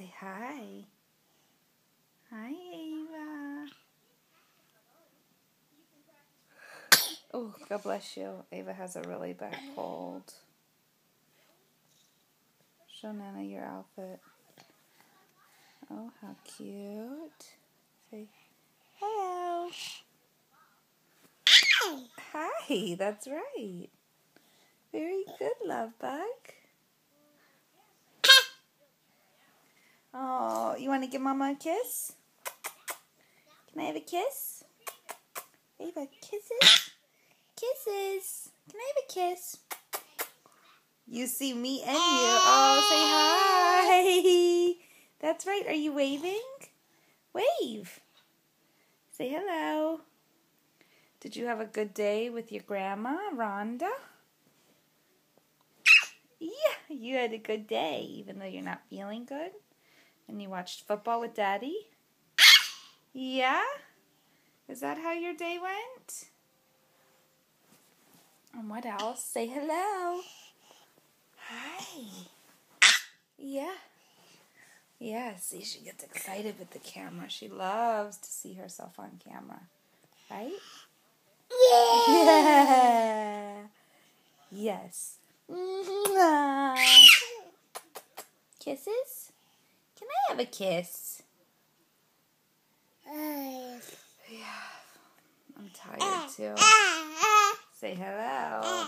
Say hi. Hi, Ava. Oh, God bless you. Ava has a really bad cold. Show Nana your outfit. Oh, how cute. Say hello. Hi, that's right. Very good, love bug. Oh, you want to give Mama a kiss? Can I have a kiss? Ava, kisses? Kisses. Can I have a kiss? You see me and you. Oh, say hi. That's right. Are you waving? Wave. Say hello. Did you have a good day with your grandma, Rhonda? Yeah, you had a good day, even though you're not feeling good. And you watched football with Daddy? Yeah? Is that how your day went? And what else? Say hello. Hi. Yeah. Yeah, see, she gets excited with the camera. She loves to see herself on camera. Right? Yeah. Yes. Kisses? Can I have a kiss? Yeah. I'm tired too. Say hello.